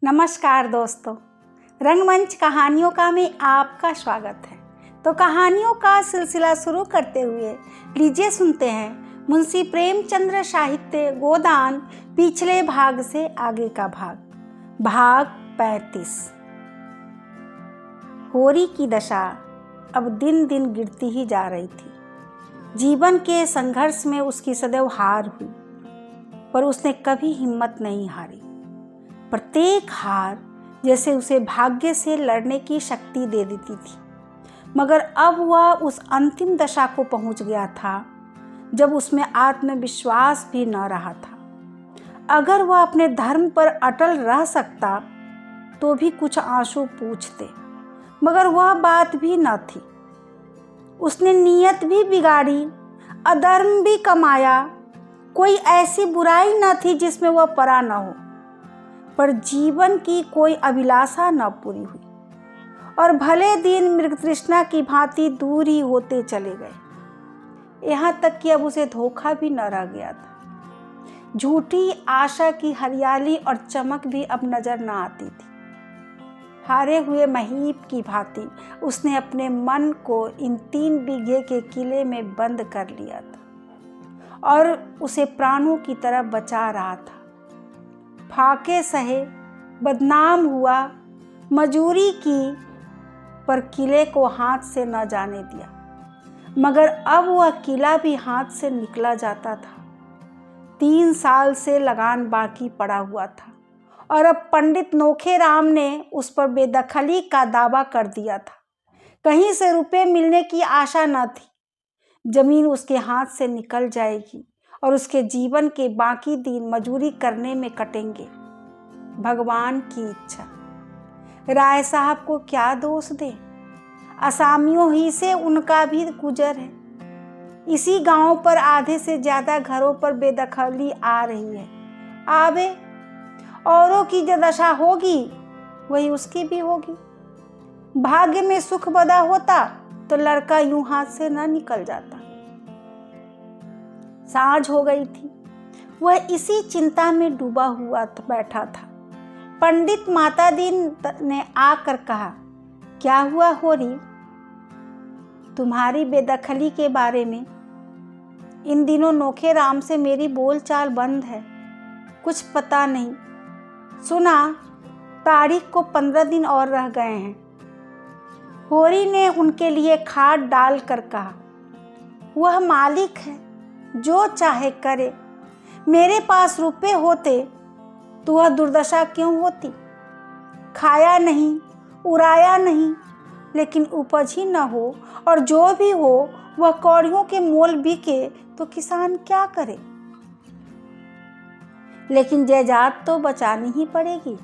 नमस्कार दोस्तों, रंगमंच कहानियों का में आपका स्वागत है। तो कहानियों का सिलसिला शुरू करते हुए लीजिए सुनते हैं मुंशी प्रेमचंद्र साहित्य गोदान पिछले भाग से आगे का भाग 35। होरी की दशा अब दिन दिन गिरती ही जा रही थी। जीवन के संघर्ष में उसकी सदैव हार हुई, पर उसने कभी हिम्मत नहीं हारी। प्रत्येक हार जैसे उसे भाग्य से लड़ने की शक्ति दे देती थी। मगर अब वह उस अंतिम दशा को पहुंच गया था जब उसमें आत्मविश्वास भी न रहा था। अगर वह अपने धर्म पर अटल रह सकता तो भी कुछ आंसू पूछते, मगर वह बात भी न थी। उसने नीयत भी बिगाड़ी, अधर्म भी कमाया, कोई ऐसी बुराई न थी जिसमें वह परा न हो, पर जीवन की कोई अभिलाषा न पूरी हुई और भले दिन मृगतृष्णा की भांति दूर ही होते चले गए। यहाँ तक कि अब उसे धोखा भी न रह गया था। झूठी आशा की हरियाली और चमक भी अब नजर न आती थी। हारे हुए महीप की भांति उसने अपने मन को इन 3 बीघे के किले में बंद कर लिया था और उसे प्राणों की तरह बचा रहा था। फाके सहे, बदनाम हुआ, मजूरी की, पर किले को हाथ से न जाने दिया। मगर अब वह किला भी हाथ से निकला जाता था। 3 साल से लगान बाकी पड़ा हुआ था और अब पंडित नोखेराम ने उस पर बेदखली का दावा कर दिया था। कहीं से रुपए मिलने की आशा न थी। जमीन उसके हाथ से निकल जाएगी और उसके जीवन के बाकी दिन मजूरी करने में कटेंगे। भगवान की इच्छा। राय साहब को क्या दोष दे, असामियों ही से उनका भी गुजर है। इसी गांव पर आधे से ज्यादा घरों पर बेदखली आ रही है। आवे, औरों की जो दशा होगी वही उसकी भी होगी। भाग्य में सुख बदा होता तो लड़का यूं हाथ से न निकल जाता। सांझ हो गई थी। वह इसी चिंता में डूबा हुआ बैठा था। पंडित माता दी ने आकर कहा, क्या हुआ होरी? तुम्हारी बेदखली के बारे में इन दिनों नोखेराम से मेरी बोलचाल बंद है। कुछ पता नहीं। सुना तारीख को 15 दिन और रह गए हैं। होरी ने उनके लिए खाट डाल कर कहा, वह मालिक है, जो चाहे करे। मेरे पास रुपए होते तो वह दुर्दशा क्यों होती? खाया नहीं, उड़ाया नहीं, लेकिन उपज ही न हो और जो भी हो वह कौड़ियों के मोल बिके तो किसान क्या करे? लेकिन जायदाद तो बचानी ही पड़ेगी।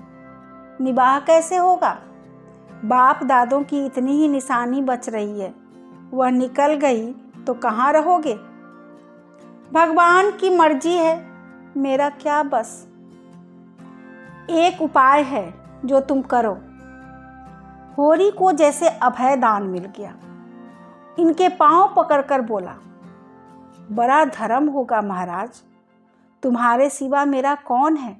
निबाह कैसे होगा? बाप दादों की इतनी ही निशानी बच रही है। वह निकल गई तो कहाँ रहोगे? भगवान की मर्जी है, मेरा क्या बस। एक उपाय है जो तुम करो। होरी को जैसे अभय दान मिल गया। इनके पांव पकड़कर बोला, बड़ा धर्म होगा महाराज, तुम्हारे सिवा मेरा कौन है?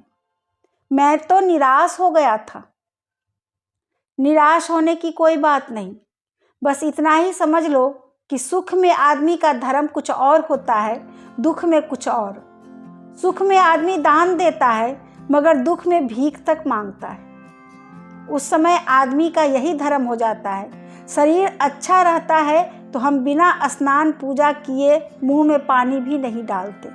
मैं तो निराश हो गया था। निराश होने की कोई बात नहीं, बस इतना ही समझ लो कि सुख में आदमी का धर्म कुछ और होता है, दुख में कुछ और। सुख में आदमी दान देता है, मगर दुख में भीख तक मांगता है। उस समय आदमी का यही धर्म हो जाता है। शरीर अच्छा रहता है तो हम बिना स्नान पूजा किए मुंह में पानी भी नहीं डालते,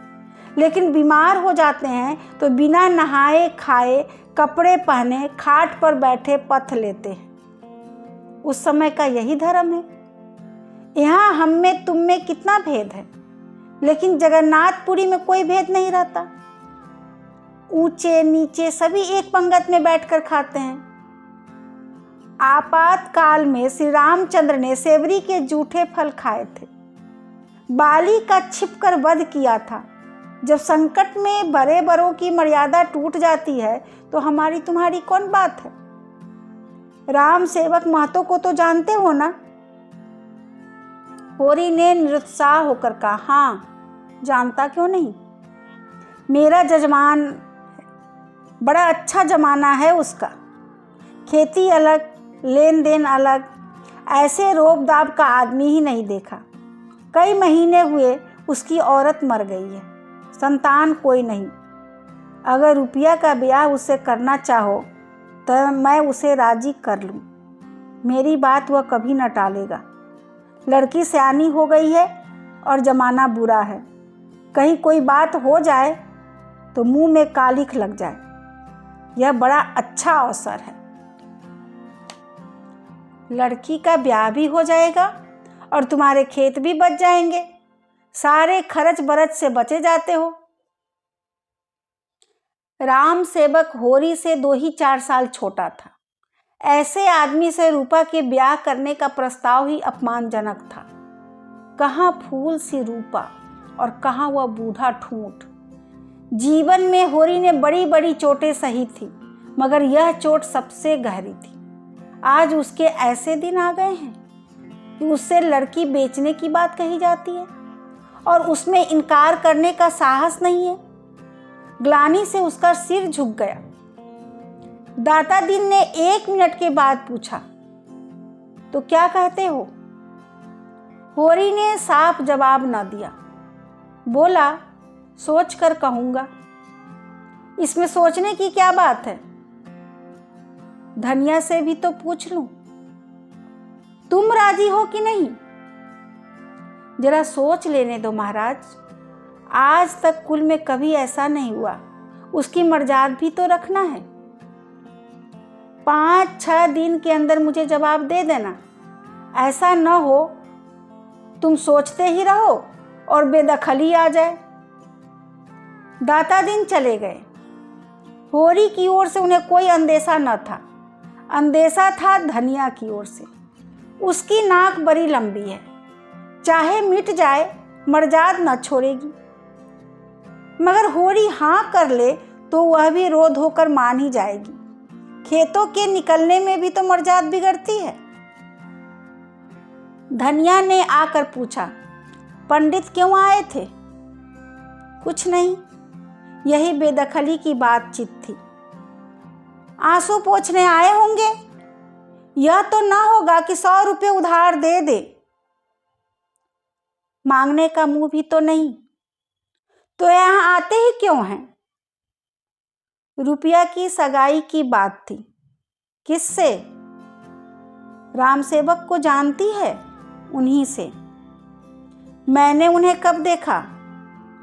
लेकिन बीमार हो जाते हैं तो बिना नहाए खाए, कपड़े पहने, खाट पर बैठे पथ लेते हैं। उस समय का यही धर्म है। यहाँ हम में तुम में कितना भेद है, लेकिन जगन्नाथपुरी में कोई भेद नहीं रहता। ऊंचे नीचे सभी एक पंगत में बैठकर खाते हैं। आपातकाल में श्री रामचंद्र ने सेवरी के जूठे फल खाए थे। बाली का छिपकर वध किया था। जब संकट में बड़े बड़ों की मर्यादा टूट जाती है तो हमारी तुम्हारी कौन बात है? राम सेवक महतो को तो जानते हो ना? होरी ने निरुत्साह होकर कहा, हाँ जानता क्यों नहीं। मेरा जजमान बड़ा अच्छा जमाना है उसका, खेती अलग, लेन देन अलग। ऐसे रोब दाब का आदमी ही नहीं देखा। कई महीने हुए उसकी औरत मर गई है, संतान कोई नहीं। अगर रुपया का ब्याह उससे करना चाहो तो मैं उसे राजी कर लूँ। मेरी बात वह कभी न टालेगा। लड़की सयानी हो गई है और ज़माना बुरा है। कहीं कोई बात हो जाए तो मुंह में कालिख लग जाए। यह बड़ा अच्छा अवसर है। लड़की का ब्याह भी हो जाएगा और तुम्हारे खेत भी बच जाएंगे। सारे खर्च बरच से बचे जाते हो। राम सेवक होरी से 2 ही 4 साल छोटा था। ऐसे आदमी से रूपा के ब्याह करने का प्रस्ताव ही अपमानजनक था। कहाँ फूल सी रूपा और कहाँ वह बूढ़ा ठूंठ। जीवन में होरी ने बड़ी बड़ी चोटें सही थी, मगर यह चोट सबसे गहरी थी। आज उसके ऐसे दिन आ गए हैं कि उससे लड़की बेचने की बात कही जाती है और उसमें इनकार करने का साहस नहीं है। ग्लानि से उसका सिर झुक गया। दाता दीन ने 1 मिनट के बाद पूछा, तो क्या कहते हो? होरी ने साफ जवाब न दिया। बोला, सोच कर कहूंगा। इसमें सोचने की क्या बात है? धनिया से भी तो पूछ लूं। तुम राजी हो कि नहीं? जरा सोच लेने दो महाराज। आज तक कुल में कभी ऐसा नहीं हुआ। उसकी मर्यादा भी तो रखना है। 5-6 दिन के अंदर मुझे जवाब दे देना। ऐसा न हो तुम सोचते ही रहो और बेदखली आ जाए। दाता दिन चले गए। होरी की ओर से उन्हें कोई अंदेशा न था। अंदेशा था धनिया की ओर से। उसकी नाक बड़ी लंबी है, चाहे मिट जाए मर्याद न छोड़ेगी। मगर होरी हाँ कर ले तो वह भी रो धोकर मान ही जाएगी। खेतों के निकलने में भी तो मर्याद बिगड़ती है। धनिया ने आकर पूछा, पंडित क्यों आए थे? कुछ नहीं, यही बेदखली की बातचीत थी। आंसू पोंछने आए होंगे। यह तो ना होगा कि 100 रुपये उधार दे दे। मांगने का मुंह भी तो नहीं। तो यहाँ आते ही क्यों हैं? रुपया की सगाई की बात थी। किससे? राम सेवक को जानती है, उन्हीं से। मैंने उन्हें कब देखा?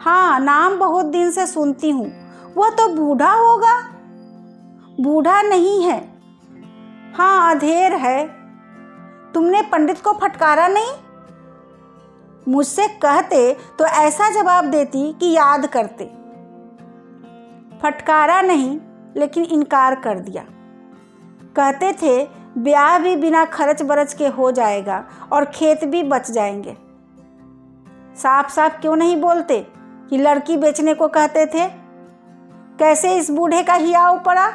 हाँ, नाम बहुत दिन से सुनती हूँ। वह तो बूढ़ा होगा। बूढ़ा नहीं है, हाँ अधेड़ है। तुमने पंडित को फटकारा नहीं? मुझसे कहते तो ऐसा जवाब देती कि याद करते। फटकारा नहीं, लेकिन इनकार कर दिया। कहते थे ब्याह भी बिना खर्च बरच के हो जाएगा और खेत भी बच जाएंगे। साफ साफ क्यों नहीं बोलते कि लड़की बेचने को कहते थे? कैसे इस बूढ़े का हियाव पड़ा?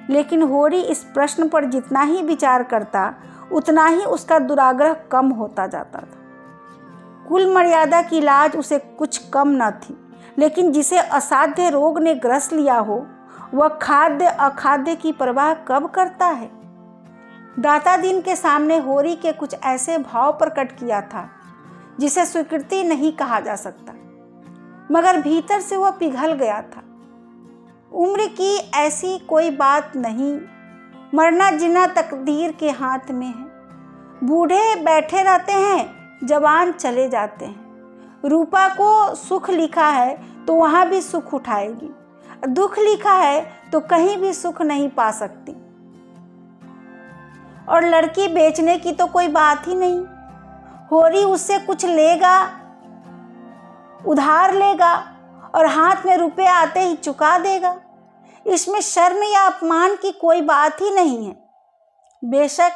लेकिन होरी इस प्रश्न पर जितना ही विचार करता उतना ही उसका दुराग्रह कम होता जाता था। कुल मर्यादा की लाज उसे कुछ कम न थी, लेकिन जिसे असाध्य रोग ने ग्रस लिया हो वह खाद्य अखाद्य की परवाह कब करता है। दाता दीन के सामने होरी के कुछ ऐसे भाव प्रकट किया था जिसे स्वीकृति नहीं कहा जा सकता, मगर भीतर से वह पिघल गया था। उम्र की ऐसी कोई बात नहीं, मरना जीना तकदीर के हाथ में है। बूढ़े बैठे रहते हैं, जवान चले जाते हैं। रूपा को सुख लिखा है तो वहाँ भी सुख उठाएगी, दुख लिखा है तो कहीं भी सुख नहीं पा सकती। और लड़की बेचने की तो कोई बात ही नहीं। होरी उससे कुछ लेगा, उधार लेगा और हाथ में रुपए आते ही चुका देगा। इसमें शर्म या अपमान की कोई बात ही नहीं है। बेशक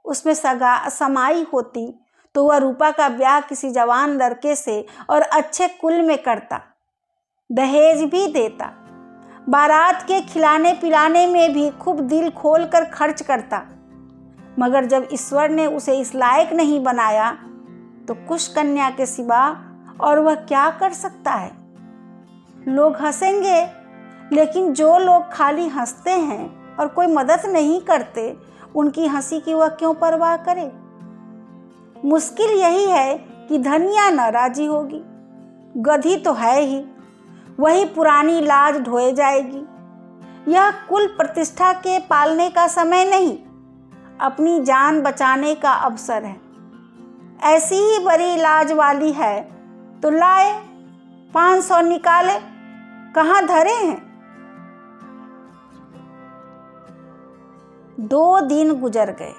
उसमें समाई होती तो वह रूपा का ब्याह किसी जवान लड़के से और अच्छे कुल में करता, दहेज भी देता, बारात के खिलाने पिलाने में भी खूब दिल खोल कर खर्च करता। मगर जब ईश्वर ने उसे इस लायक नहीं बनाया तो कुश कन्या के सिवा और वह क्या कर सकता है। लोग हंसेंगे, लेकिन जो लोग खाली हंसते हैं और कोई मदद नहीं करते, उनकी हंसी की वह क्यों परवाह करे। मुश्किल यही है कि धनिया नाराजी होगी। गधी तो है ही, वही पुरानी लाज ढोए जाएगी। यह कुल प्रतिष्ठा के पालने का समय नहीं, अपनी जान बचाने का अवसर है। ऐसी ही बड़ी लाज वाली है तो लाए, 500 निकाले, कहाँ धरे हैं। 2 दिन गुजर गए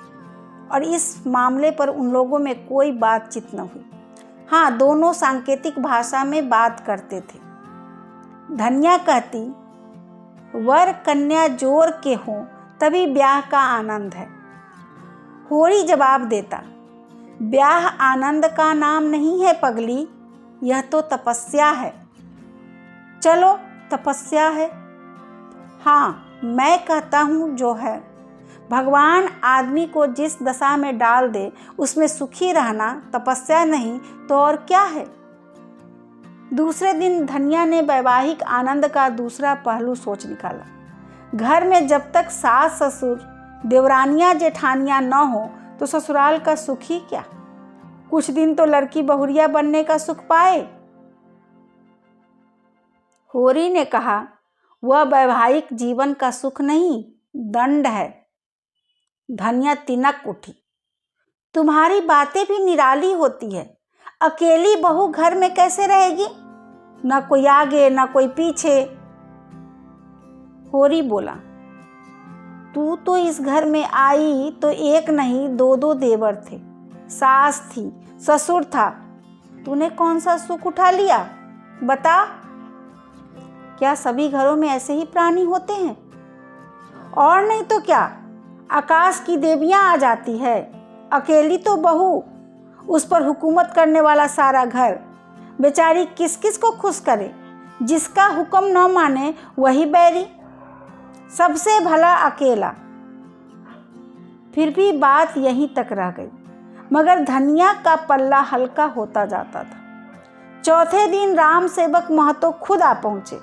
और इस मामले पर उन लोगों में कोई बातचीत न हुई। हाँ, दोनों सांकेतिक भाषा में बात करते थे। धनिया कहती, वर कन्या जोर के हों तभी ब्याह का आनंद है। होरी जवाब देता, ब्याह आनंद का नाम नहीं है पगली, यह तो तपस्या है। चलो तपस्या है। हाँ, मैं कहता हूँ जो है। भगवान आदमी को जिस दशा में डाल दे उसमें सुखी रहना तपस्या नहीं तो और क्या है। दूसरे दिन धनिया ने वैवाहिक आनंद का दूसरा पहलू सोच निकाला। घर में जब तक सास ससुर देवरानियां जेठानियां न हो तो ससुराल का सुख ही क्या। कुछ दिन तो लड़की बहुरिया बनने का सुख पाए। होरी ने कहा, वह वैवाहिक जीवन का सुख नहीं, दंड है। धनिया तिनक उठी, तुम्हारी बातें भी निराली होती है। अकेली बहू घर में कैसे रहेगी, न कोई आगे न कोई पीछे। होरी बोला, तू तो इस घर में आई तो एक नहीं 2-2 देवर थे, सास थी, ससुर था। तूने कौन सा सुख उठा लिया, बता। क्या सभी घरों में ऐसे ही प्राणी होते हैं? और नहीं तो क्या, आकाश की देवियां आ जाती है। अकेली तो बहू, उस पर हुकूमत करने वाला सारा घर। बेचारी किस किस को खुश करे। जिसका हुक्म न माने वही बैरी, सबसे भला अकेला। फिर भी बात यहीं तक रह गई, मगर धनिया का पल्ला हल्का होता जाता था। चौथे दिन राम सेवक महतो खुद आ पहुंचे।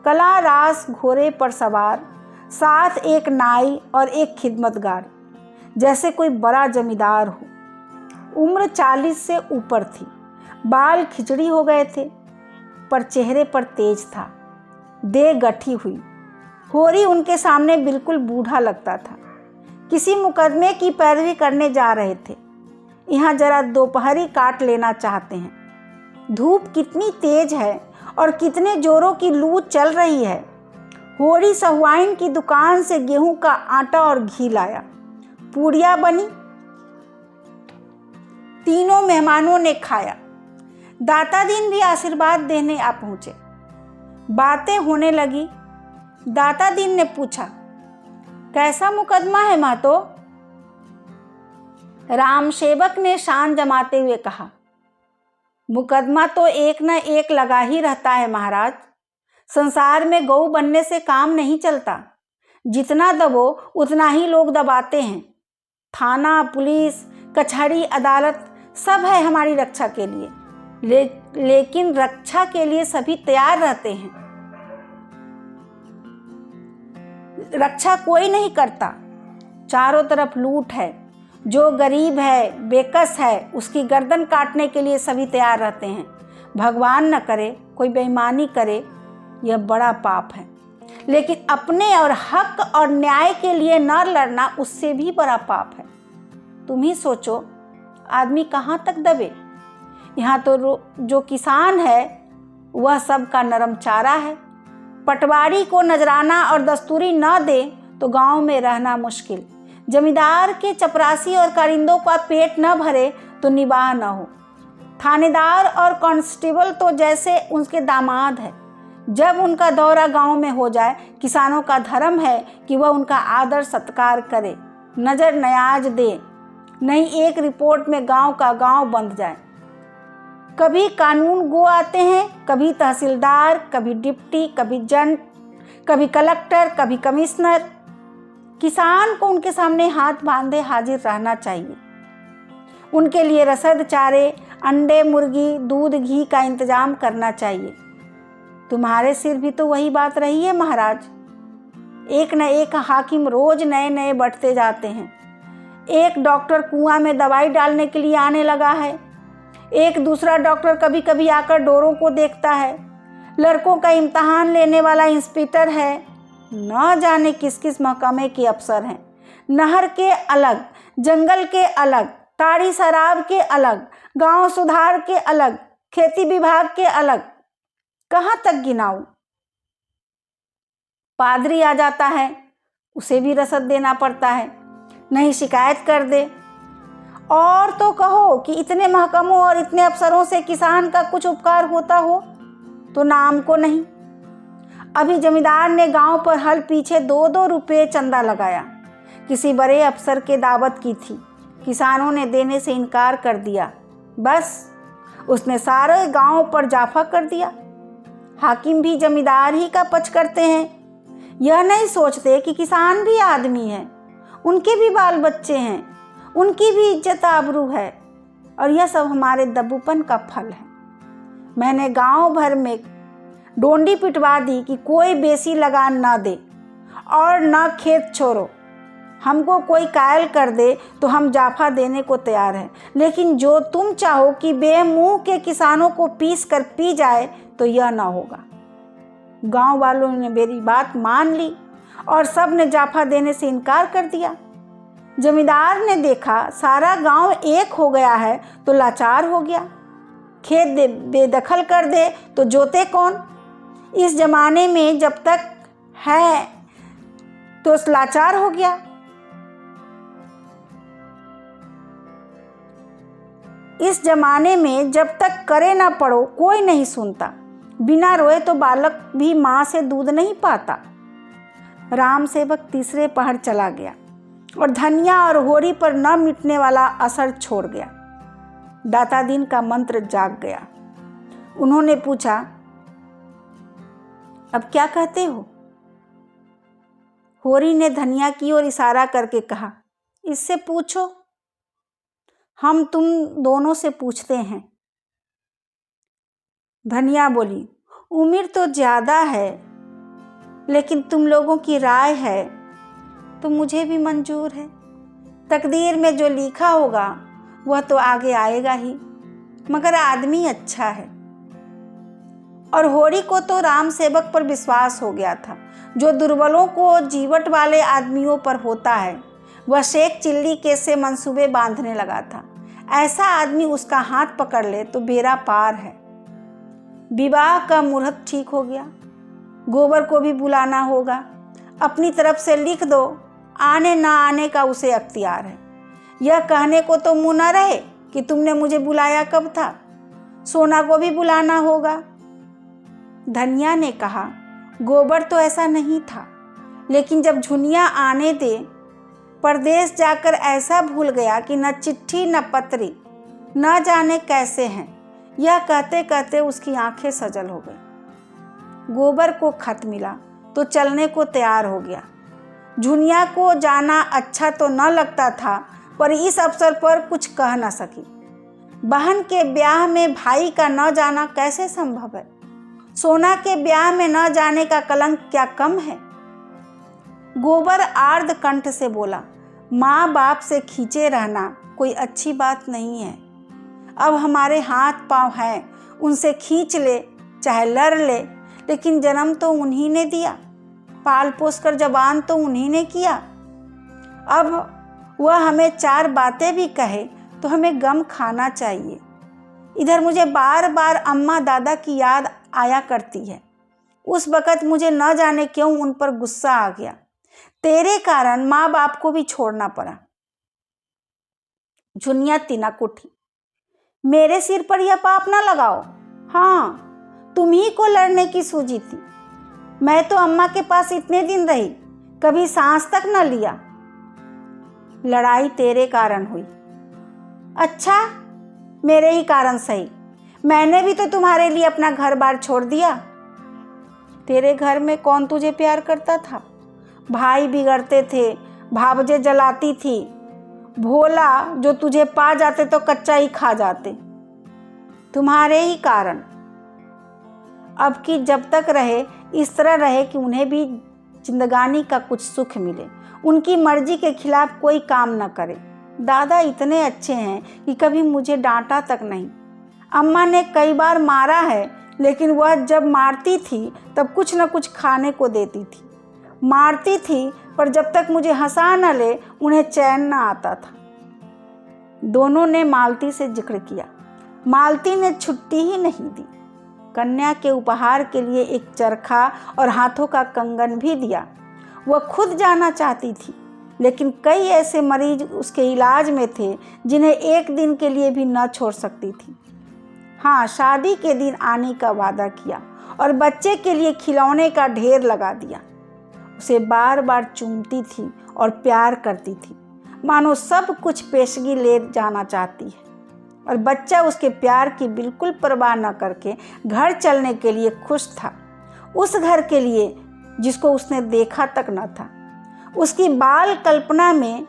कला रास घोड़े पर सवार, साथ एक नाई और एक खिदमतगार, जैसे कोई बड़ा जमींदार हो। उम्र 40 से ऊपर थी, बाल खिचड़ी हो गए थे, पर चेहरे पर तेज था, देह गठी हुई। होरी उनके सामने बिल्कुल बूढ़ा लगता था। किसी मुकदमे की पैरवी करने जा रहे थे। यहाँ जरा दोपहरी काट लेना चाहते हैं। धूप कितनी तेज है और कितने जोरों की लू चल रही है। होरी सहुआइन की दुकान से गेहूं का आटा और घी लाया। पूड़ियाँ बनी। तीनों मेहमानों ने खाया। दाता दीन भी आशीर्वाद देने आ पहुंचे। बातें होने लगी। दाता दीन ने पूछा, कैसा मुकदमा है महतो? राम सेवक ने शान जमाते हुए कहा, मुकदमा तो एक न एक लगा ही रहता है महाराज। संसार में गऊ बनने से काम नहीं चलता। जितना दबो उतना ही लोग दबाते हैं। थाना, पुलिस, कचहरी, अदालत सब है हमारी रक्षा के लिए, लेकिन रक्षा के लिए सभी तैयार रहते हैं, रक्षा कोई नहीं करता। चारों तरफ लूट है। जो गरीब है, बेकस है, उसकी गर्दन काटने के लिए सभी तैयार रहते हैं। भगवान न करे कोई बेईमानी करे, यह बड़ा पाप है। लेकिन अपने और हक और न्याय के लिए न लड़ना उससे भी बड़ा पाप है। तुम ही सोचो, आदमी कहाँ तक दबे। यहाँ तो जो किसान है वह सबका नरम चारा है। पटवारी को नजराना और दस्तूरी न दे तो गांव में रहना मुश्किल। जमींदार के चपरासी और कारिंदों का पेट न भरे तो निवाह न हो। थानेदार और कांस्टेबल तो जैसे उनके दामाद है। जब उनका दौरा गांव में हो जाए, किसानों का धर्म है कि वह उनका आदर सत्कार करे, नजर नयाज दे, नहीं एक रिपोर्ट में गांव का गांव बंध जाए। कभी कानून गो आते हैं, कभी तहसीलदार, कभी डिप्टी, कभी जज, कभी कलेक्टर, कभी कमिश्नर। किसान को उनके सामने हाथ बांधे हाजिर रहना चाहिए। उनके लिए रसद, चारे, अंडे, मुर्गी, दूध, घी का इंतजाम करना चाहिए। तुम्हारे सिर भी तो वही बात रही है महाराज। एक न एक हाकिम रोज नए नए बढ़ते जाते हैं। एक डॉक्टर कुआं में दवाई डालने के लिए आने लगा है, एक दूसरा डॉक्टर कभी कभी आकर डोरों को देखता है, लड़कों का इम्तहान लेने वाला इंस्पेक्टर है, न जाने किस किस महकमे के अफसर हैं। नहर के अलग, जंगल के अलग, ताड़ी शराब के अलग, गांव सुधार के अलग, खेती विभाग के अलग, कहाँ तक गिनाऊं। पादरी आ जाता है, उसे भी रसद देना पड़ता है, नहीं शिकायत कर दे। और तो कहो कि इतने महकमों और इतने अफसरों से किसान का कुछ उपकार होता हो तो नाम को नहीं। अभी जमींदार ने गांव पर हल पीछे 2-2 रुपये चंदा लगाया। किसी बड़े अफसर के दावत की थी, किसानों ने देने से इनकार कर दिया। बस उसने सारे गांव पर जाफा कर दिया। हाकिम भी जमींदार ही का पक्ष करते हैं, यह नहीं सोचते कि किसान भी आदमी है, उनके भी बाल बच्चे हैं, उनकी भी इज्जत आबरू है। और यह सब हमारे दब्बूपन का फल है। मैंने गांव भर में डोंडी पिटवा दी कि कोई बेसी लगान ना दे और ना खेत छोड़ो। हमको कोई कायल कर दे तो हम जाफा देने को तैयार हैं, लेकिन जो तुम चाहो कि बेमुंह के किसानों को पीस कर पी जाए तो यह ना होगा। गांव वालों ने मेरी बात मान ली और सब ने जाफा देने से इनकार कर दिया। जमींदार ने देखा सारा गांव एक हो गया है तो लाचार हो गया। खेत बेदखल कर दे तो जोते कौन। इस जमाने में जब तक है तो लाचार हो गया। इस जमाने में जब तक करे ना पड़ो कोई नहीं सुनता। बिना रोए तो बालक भी माँ से दूध नहीं पाता। राम सेवक तीसरे पहर चला गया और धनिया और होरी पर न मिटने वाला असर छोड़ गया। दाता दीन का मंत्र जाग गया। उन्होंने पूछा, अब क्या कहते हो? होरी ने धनिया की ओर इशारा करके कहा, इससे पूछो, हम तुम दोनों से पूछते हैं। धनिया बोली, उम्र तो ज्यादा है, लेकिन तुम लोगों की राय है तो मुझे भी मंजूर है। तकदीर में जो लिखा होगा वह तो आगे आएगा ही, मगर आदमी अच्छा है। और होरी को तो राम सेवक पर विश्वास हो गया था। जो दुर्बलों को जीवट वाले आदमियों पर होता है वह शेख चिल्ली के से मंसूबे बांधने लगा था। ऐसा आदमी उसका हाथ पकड़ ले तो बेड़ा पार है। विवाह का मुहूर्त ठीक हो गया। गोबर को भी बुलाना होगा। अपनी तरफ से लिख दो, आने ना आने का उसे अख्तियार है। यह कहने को तो मुँह न रहे कि तुमने मुझे बुलाया कब था। सोना को भी बुलाना होगा। धनिया ने कहा, गोबर तो ऐसा नहीं था, लेकिन जब झुनिया आने दे, परदेश जाकर ऐसा भूल गया कि न चिट्ठी न पत्री, न जाने कैसे हैं। यह कहते कहते उसकी आंखें सजल हो गई। गोबर को खत मिला तो चलने को तैयार हो गया। झुनिया को जाना अच्छा तो न लगता था, पर इस अवसर पर कुछ कह न सकी। बहन के ब्याह में भाई का न जाना कैसे संभव है? सोना के ब्याह में न जाने का कलंक क्या कम है? गोबर आर्द्र कंठ से बोला, माँ बाप से खींचे रहना कोई अच्छी बात नहीं है। अब हमारे हाथ पांव हैं, उनसे खींच ले चाहे लड़ ले, लेकिन जन्म तो उन्हीं ने दिया, पाल पोस कर जवान तो उन्हीं ने किया। अब वह हमें 4 बातें भी कहे तो हमें गम खाना चाहिए। इधर मुझे बार बार अम्मा दादा की याद आया करती है। उस वक़्त मुझे न जाने क्यों उन पर गुस्सा आ गया। तेरे कारण माँ बाप को भी छोड़ना पड़ा। झुनिया तिनक उठी, मेरे सिर पर यह पाप ना लगाओ। हाँ, तुम ही को लड़ने की सूझी थी। मैं तो अम्मा के पास इतने दिन रही, कभी सांस तक न लिया। लड़ाई तेरे कारण हुई। अच्छा, मेरे ही कारण सही। मैंने भी तो तुम्हारे लिए अपना घर बार छोड़ दिया। तेरे घर में कौन तुझे प्यार करता था? भाई बिगड़ते थे, भावजे जलाती थी, भोला जो तुझे पा जाते तो कच्चा ही खा जाते। तुम्हारे ही कारण। अब कि जब तक रहे इस तरह रहे कि उन्हें भी जिंदगानी का कुछ सुख मिले, उनकी मर्जी के खिलाफ कोई काम न करे। दादा इतने अच्छे हैं कि कभी मुझे डांटा तक नहीं। अम्मा ने कई बार मारा है, लेकिन वह जब मारती थी तब कुछ न कुछ खाने को देती थी। मारती थी पर जब तक मुझे हंसा न ले उन्हें चैन न आता था। दोनों ने मालती से जिक्र किया। मालती ने छुट्टी ही नहीं दी। कन्या के उपहार के लिए एक चरखा और हाथों का कंगन भी दिया। वह खुद जाना चाहती थी, लेकिन कई ऐसे मरीज उसके इलाज में थे जिन्हें एक दिन के लिए भी न छोड़ सकती थी। हाँ, शादी के दिन आने का वादा किया और बच्चे के लिए खिलौने का ढेर लगा दिया। उसे बार बार चूमती थी और प्यार करती थी, मानो सब कुछ पेशगी ले जाना चाहती है। और बच्चा उसके प्यार की बिल्कुल परवाह न करके घर चलने के लिए खुश था, उस घर के लिए जिसको उसने देखा तक न था। उसकी बाल कल्पना में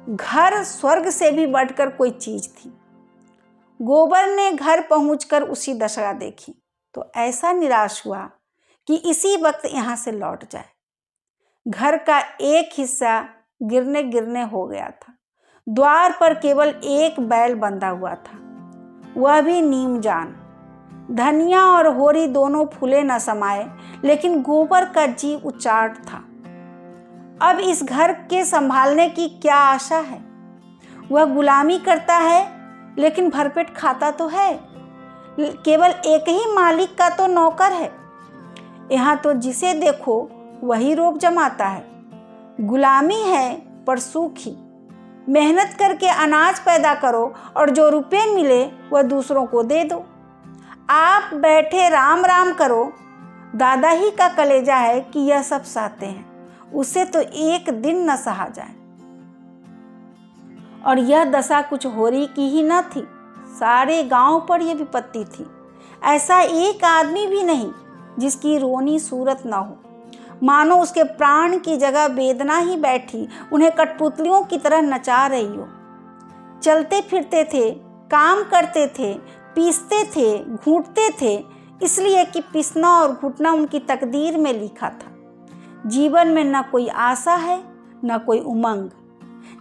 घर स्वर्ग से भी बढ़कर कोई चीज थी। गोबर ने घर पहुंचकर उसी दशा देखी तो ऐसा निराश हुआ कि इसी वक्त यहाँ से लौट जाए। घर का एक हिस्सा गिरने गिरने हो गया था। द्वार पर केवल एक बैल बंधा हुआ था, वह भी नीम जान। धनिया और होरी दोनों फूले न समाये, लेकिन गोबर का जी उचाट था। अब इस घर के संभालने की क्या आशा है? वह गुलामी करता है, लेकिन भरपेट खाता तो है। केवल एक ही मालिक का तो नौकर है। यहाँ तो जिसे देखो वही रोब जमाता है। गुलामी है पर सूखी। मेहनत करके अनाज पैदा करो और जो रुपए मिले वह दूसरों को दे दो। आप बैठे राम राम करो। दादा ही का कलेजा है कि यह सब सहते हैं, उसे तो एक दिन न सहा जाए। और यह दशा कुछ होरी की ही न थी, सारे गांव पर यह विपत्ति थी। ऐसा एक आदमी भी नहीं जिसकी रोनी सूरत न हो, मानो उसके प्राण की जगह वेदना ही बैठी उन्हें कठपुतलियों की तरह नचा रही हो। चलते फिरते थे, काम करते थे, पीसते थे, घूंटते थे, इसलिए कि पीसना और घुटना उनकी तकदीर में लिखा था। जीवन में न कोई आशा है न कोई उमंग,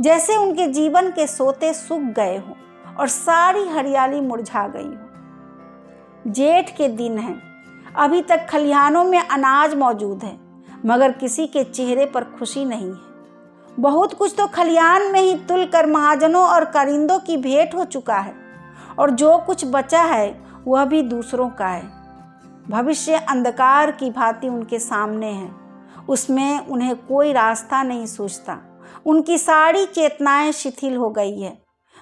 जैसे उनके जीवन के सोते सूख गए हों और सारी हरियाली मुरझा गई हो। जेठ के दिन हैं, अभी तक खलिहानों में अनाज मौजूद है, मगर किसी के चेहरे पर खुशी नहीं है। बहुत कुछ तो खलिहान में ही तुल कर महाजनों और कारिंदों की भेंट हो चुका है, और जो कुछ बचा है वह भी दूसरों का है। भविष्य अंधकार की भांति उनके सामने है, उसमें उन्हें कोई रास्ता नहीं सूझता। उनकी सारी चेतनाएं शिथिल हो गई है।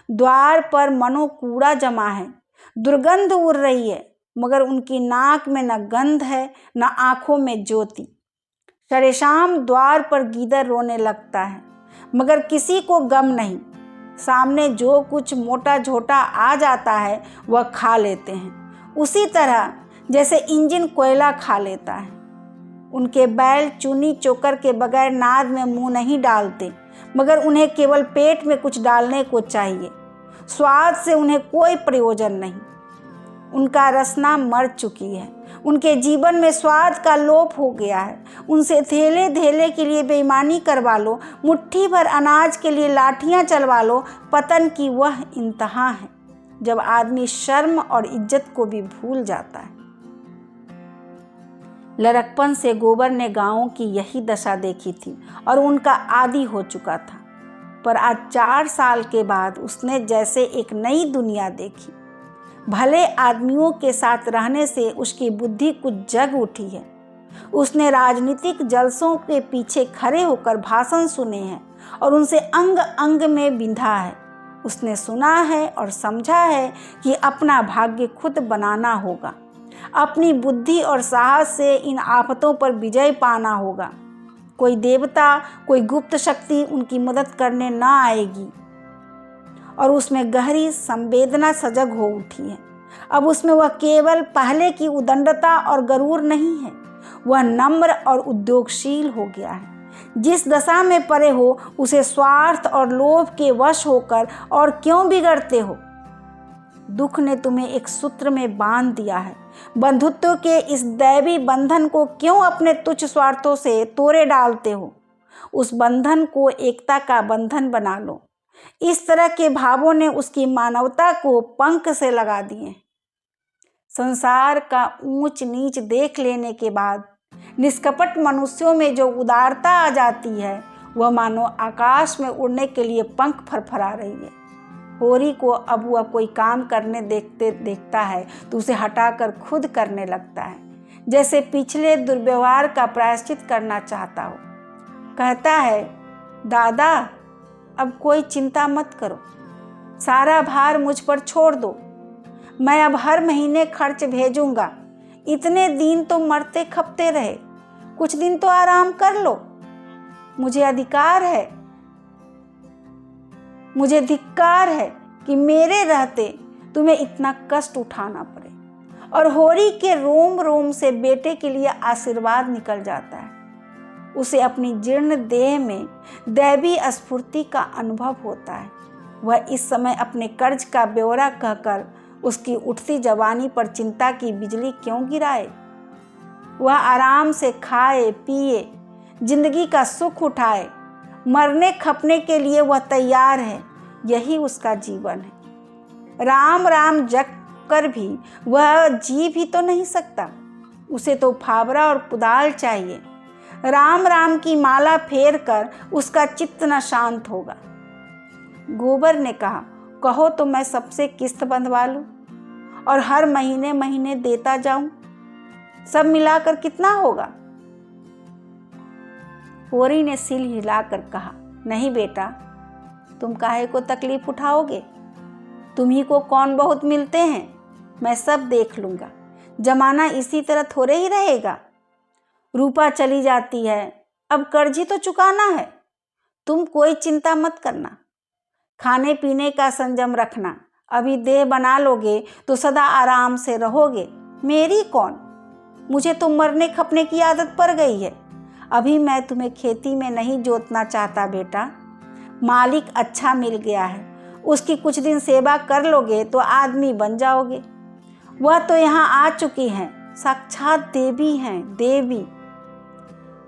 द्वार पर मनो कूड़ा जमा है, दुर्गंध उड़ रही है, मगर उनकी नाक में न गंध है न आंखों में ज्योति। सरेशाम द्वार पर गीदड़ रोने लगता है, मगर किसी को गम नहीं। सामने जो कुछ मोटा झोटा आ जाता है वह खा लेते हैं, उसी तरह जैसे इंजन कोयला खा लेता है। उनके बैल चूनी चोकर के बगैर नाद में मुंह नहीं डालते, मगर उन्हें केवल पेट में कुछ डालने को चाहिए। स्वाद से उन्हें कोई प्रयोजन नहीं। उनका रसना मर चुकी है, उनके जीवन में स्वाद का लोप हो गया है। उनसे थेले धेले के लिए बेईमानी करवा लो, मुट्ठी भर अनाज के लिए लाठियां चलवा लो, पतन की वह इंतहा है जब आदमी शर्म और इज्जत को भी भूल जाता है। लड़कपन से गोबर ने गांवों की यही दशा देखी थी और उनका आदी हो चुका था, पर आज 4 साल के बाद उसने जैसे एक नई दुनिया देखी। भले आदमियों के साथ रहने से उसकी बुद्धि कुछ जग उठी है। उसने राजनीतिक जलसों के पीछे खड़े होकर भाषण सुने हैं और उनसे अंग अंग में बिंधा है। उसने सुना है और समझा है कि अपना भाग्य खुद बनाना होगा, अपनी बुद्धि और साहस से इन आफतों पर विजय पाना होगा। कोई देवता, कोई गुप्त शक्ति उनकी मदद करने न आएगी। और उसमें गहरी संवेदना सजग हो उठी है। अब उसमें वह केवल पहले की उदंडता और गरूर नहीं है, वह नम्र और उद्योगशील हो गया है। जिस दशा में पड़े हो उसे स्वार्थ और लोभ के वश होकर और क्यों बिगड़ते हो? दुख ने तुम्हें एक सूत्र में बांध दिया है, बंधुत्व के इस दैवी बंधन को क्यों अपने तुच्छ स्वार्थों से तोड़े डालते हो? उस बंधन को एकता का बंधन बना लो। इस तरह के भावों ने उसकी मानवता को पंख से लगा दिए। संसार का ऊंच नीच देख लेने के बाद निष्कपट मनुष्यों में जो उदारता आ जाती है, वह मानो आकाश में उड़ने के लिए पंख फरफरा रही है। होरी को अब वह कोई काम करने देखता है तो उसे हटाकर खुद करने लगता है, जैसे पिछले दुर्व्यवहार का प्रायश्चित करना चाहता हो। कहता है, दादा अब कोई चिंता मत करो, सारा भार मुझ पर छोड़ दो। मैं अब हर महीने खर्च भेजूंगा। इतने दिन तो मरते खपते रहे, कुछ दिन तो आराम कर लो। मुझे धिक्कार है कि मेरे रहते तुम्हें इतना कष्ट उठाना पड़े। और होरी के रोम रोम से बेटे के लिए आशीर्वाद निकल जाता है। उसे अपनी जीर्ण देह में दैवी स्फूर्ति का अनुभव होता है। वह इस समय अपने कर्ज का ब्यौरा कहकर उसकी उठती जवानी पर चिंता की बिजली क्यों गिराए? वह आराम से खाए पिए, जिंदगी का सुख उठाए। मरने खपने के लिए वह तैयार है, यही उसका जीवन है। राम राम जप कर भी वह जी भी तो नहीं सकता। उसे तो फावड़ा और कुदाल चाहिए। राम राम की माला फेर कर उसका चित्त न शांत होगा। गोबर ने कहा, कहो तो मैं सबसे किस्त बंधवा लूं और हर महीने महीने देता जाऊं। सब मिलाकर कितना होगा? होरी ने सिर हिलाकर कहा, नहीं बेटा, तुम काहे को तकलीफ उठाओगे? तुम्ही को कौन बहुत मिलते हैं, मैं सब देख लूंगा। जमाना इसी तरह थोड़े ही रहेगा। रूपा चली जाती है, अब कर्ज ही तो चुकाना है। तुम कोई चिंता मत करना। खाने पीने का संयम रखना। अभी देह बना लोगे तो सदा आराम से रहोगे। मेरी कौन, मुझे तो मरने खपने की आदत पड़ गई है। अभी मैं तुम्हें खेती में नहीं जोतना चाहता बेटा। मालिक अच्छा मिल गया है, उसकी कुछ दिन सेवा कर लोगे तो आदमी बन जाओगे। वह तो यहाँ आ चुकी हैं, साक्षात देवी हैं, देवी।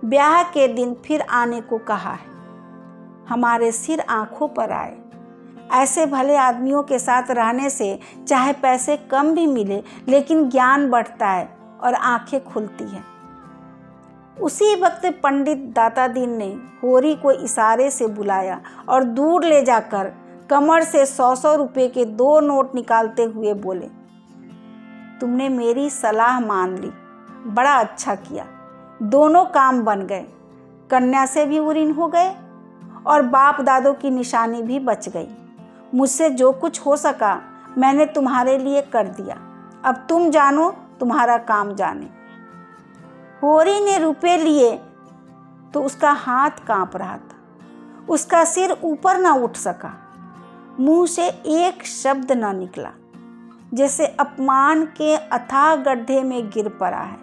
ब्याह के दिन फिर आने को कहा है। हमारे सिर आंखों पर आए। ऐसे भले आदमियों के साथ रहने से चाहे पैसे कम भी मिले, लेकिन ज्ञान बढ़ता है और आंखें खुलती हैं। उसी वक्त पंडित दाता दीन ने होरी को इशारे से बुलाया और दूर ले जाकर कमर से 100-100 रुपए के 2 नोट निकालते हुए बोले, तुमने मेरी सलाह मान ली, बड़ा अच्छा किया। दोनों काम बन गए। कन्या से भी उरीन हो गए और बाप दादों की निशानी भी बच गई। मुझसे जो कुछ हो सका मैंने तुम्हारे लिए कर दिया। अब तुम जानो, तुम्हारा काम जाने। होरी ने रुपए लिए तो उसका हाथ कांप रहा था। उसका सिर ऊपर ना उठ सका। मुंह से एक शब्द न निकला, जैसे अपमान के अथाह गड्ढे में गिर पड़ा है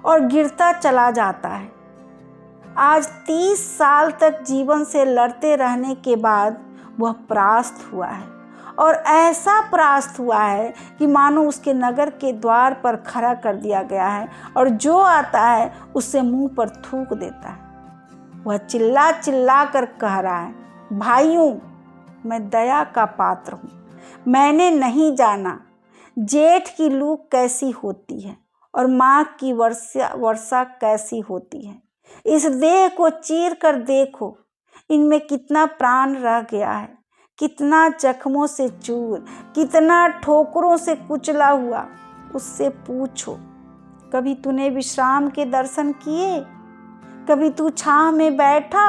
और गिरता चला जाता है। आज 30 साल तक जीवन से लड़ते रहने के बाद वह परास्त हुआ है, और ऐसा परास्त हुआ है कि मानो उसके नगर के द्वार पर खड़ा कर दिया गया है और जो आता है उससे मुंह पर थूक देता है। वह चिल्ला चिल्ला कर कह रहा है, भाइयों, मैं दया का पात्र हूँ। मैंने नहीं जाना जेठ की लू कैसी होती है और माघ की वर्षा कैसी होती है। इस देह को चीर कर देखो, इनमें कितना प्राण रह गया है, कितना जख्मों से चूर, कितना ठोकरों से कुचला हुआ। उससे पूछो, कभी तूने विश्राम के दर्शन किए? कभी तू छांव में बैठा?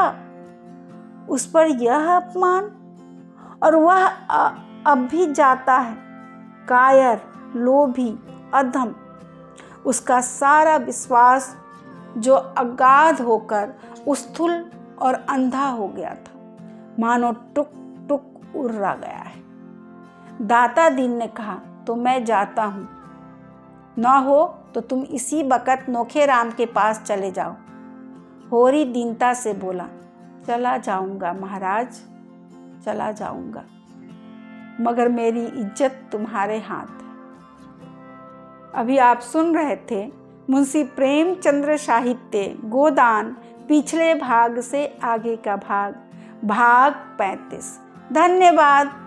उस पर यह अपमान, और वह अब भी जाता है, कायर, लोभी, अधम। उसका सारा विश्वास जो अगाध होकर स्थूल और अंधा हो गया था, मानो टुक टुक उर्रा गया है। दाता दीन ने कहा, तो मैं जाता हूँ, न हो तो तुम इसी वक्त नोखे राम के पास चले जाओ। होरी दीनता से बोला, चला जाऊंगा महाराज, चला जाऊंगा, मगर मेरी इज्जत तुम्हारे हाथ है। अभी आप सुन रहे थे मुंशी प्रेमचंद्र साहित्य गोदान पिछले भाग से आगे का भाग 35। धन्यवाद।